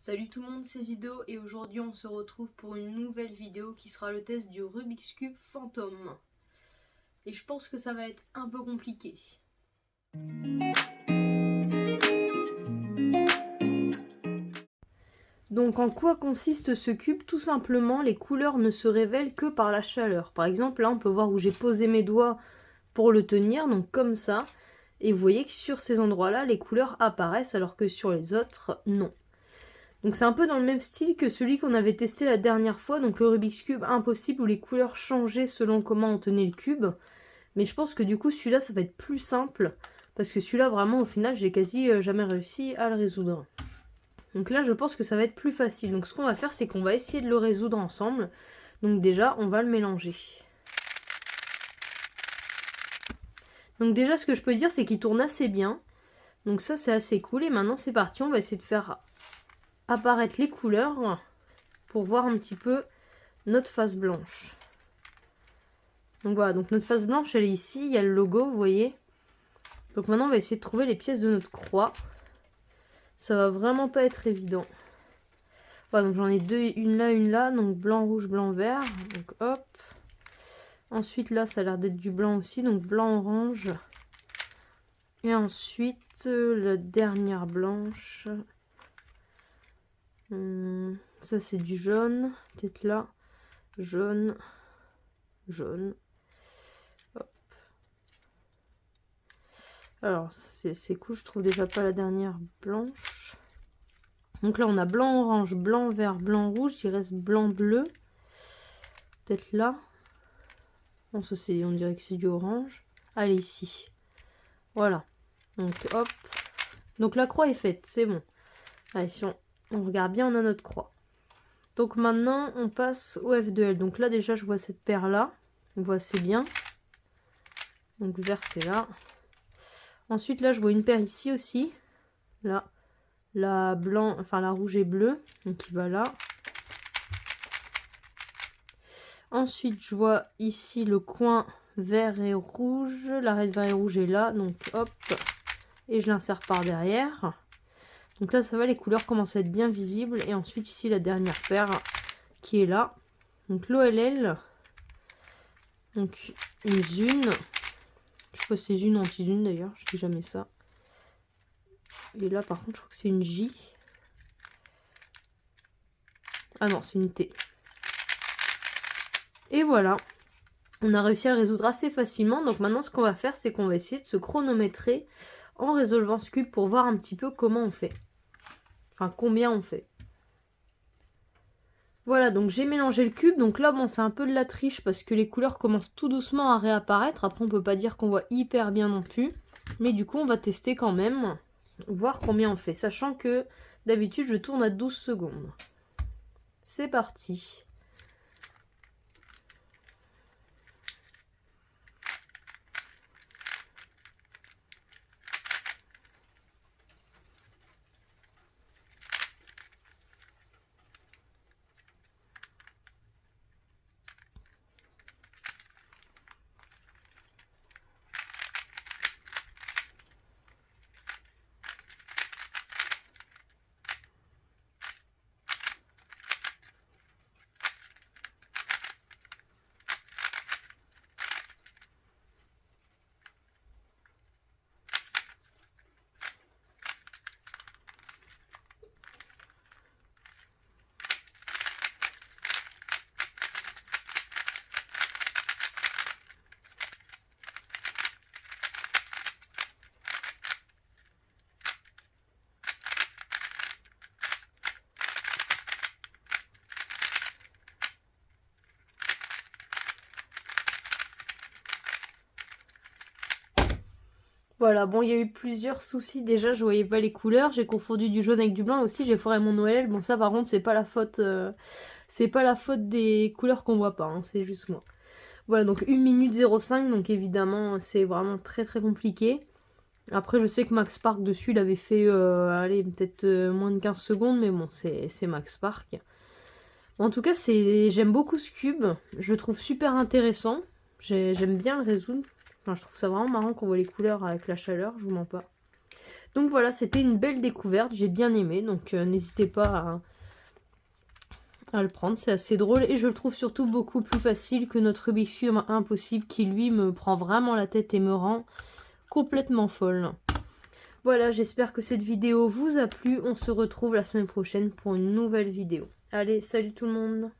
Salut tout le monde, c'est Zido et aujourd'hui on se retrouve pour une nouvelle vidéo qui sera le test du Rubik's Cube Fantôme. Et je pense que ça va être un peu compliqué. Donc en quoi consiste ce cube? Tout simplement, les couleurs ne se révèlent que par la chaleur. Par exemple, là on peut voir où j'ai posé mes doigts pour le tenir, donc comme ça. Et vous voyez que sur ces endroits-là, les couleurs apparaissent alors que sur les autres, non. Donc c'est un peu dans le même style que celui qu'on avait testé la dernière fois, donc le Rubik's Cube impossible où les couleurs changeaient selon comment on tenait le cube. Mais je pense que du coup celui-là ça va être plus simple, parce que celui-là vraiment au final j'ai quasi jamais réussi à le résoudre. Donc là je pense que ça va être plus facile. Donc ce qu'on va faire c'est qu'on va essayer de le résoudre ensemble. Donc déjà on va le mélanger. Donc déjà ce que je peux dire c'est qu'il tourne assez bien. Donc ça c'est assez cool et maintenant c'est parti, on va essayer de faire apparaître les couleurs pour voir un petit peu notre face blanche. Donc voilà, donc notre face blanche elle est ici, il y a le logo, vous voyez. Donc maintenant on va essayer de trouver les pièces de notre croix. Ça va vraiment pas être évident. Voilà, donc j'en ai deux, une là, donc blanc, rouge, blanc, vert. Donc hop. Ensuite là ça a l'air d'être du blanc aussi, donc blanc, orange. Et ensuite la dernière blanche. Ça c'est du jaune, peut-être là. Jaune, jaune. Hop. Alors c'est cool, je trouve déjà pas la dernière blanche. Donc là on a blanc, orange, blanc, vert, blanc, rouge. Il reste blanc, bleu. Peut-être là. Bon, ça c'est, on dirait que c'est du orange. Allez, ici. Voilà. Donc hop. Donc la croix est faite, c'est bon. Allez, si on regarde bien, on a notre croix. Donc maintenant on passe au F2L. Donc là déjà je vois cette paire là. On voit assez bien. Donc vert c'est là. Ensuite là je vois une paire ici aussi. Là. La blanc, enfin la rouge et bleue. Donc il va là. Ensuite je vois ici le coin vert et rouge. L'arrêt de vert et rouge est là. Donc hop. Et je l'insère par derrière. Donc là ça va, les couleurs commencent à être bien visibles. Et ensuite ici la dernière paire qui est là. Donc l'OLL. Donc une zune. Je crois que c'est zune anti-zune d'ailleurs. Je dis jamais ça. Et là par contre je crois que c'est une J. Ah non, c'est une T. Et voilà. On a réussi à le résoudre assez facilement. Donc maintenant ce qu'on va faire c'est qu'on va essayer de se chronométrer en résolvant ce cube pour voir un petit peu comment on fait. Enfin combien on fait. Voilà, donc j'ai mélangé le cube. Donc là bon c'est un peu de la triche parce que les couleurs commencent tout doucement à réapparaître. Après on peut pas dire qu'on voit hyper bien non plus. Mais du coup on va tester quand même. Voir combien on fait. Sachant que d'habitude je tourne à 12 secondes. C'est parti. Voilà, bon, il y a eu plusieurs soucis. Déjà, je voyais pas les couleurs. J'ai confondu du jaune avec du blanc. Aussi, j'ai foiré mon Noël. Bon, ça, par contre, c'est pas la faute des couleurs qu'on voit pas. Hein, c'est juste moi. Voilà, donc 1 minute 05. Donc, évidemment, c'est vraiment très très compliqué. Après, je sais que Max Park dessus, il avait fait, allez, peut-être moins de 15 secondes. Mais bon, c'est Max Park. En tout cas, j'aime beaucoup ce cube. Je le trouve super intéressant. J'aime bien le résoudre. Enfin, je trouve ça vraiment marrant qu'on voit les couleurs avec la chaleur, je vous mens pas. Donc voilà, c'était une belle découverte, j'ai bien aimé, donc n'hésitez pas à le prendre, c'est assez drôle. Et je le trouve surtout beaucoup plus facile que notre Rubik's Cube Impossible qui lui me prend vraiment la tête et me rend complètement folle. Voilà, j'espère que cette vidéo vous a plu. On se retrouve la semaine prochaine pour une nouvelle vidéo. Allez, salut tout le monde!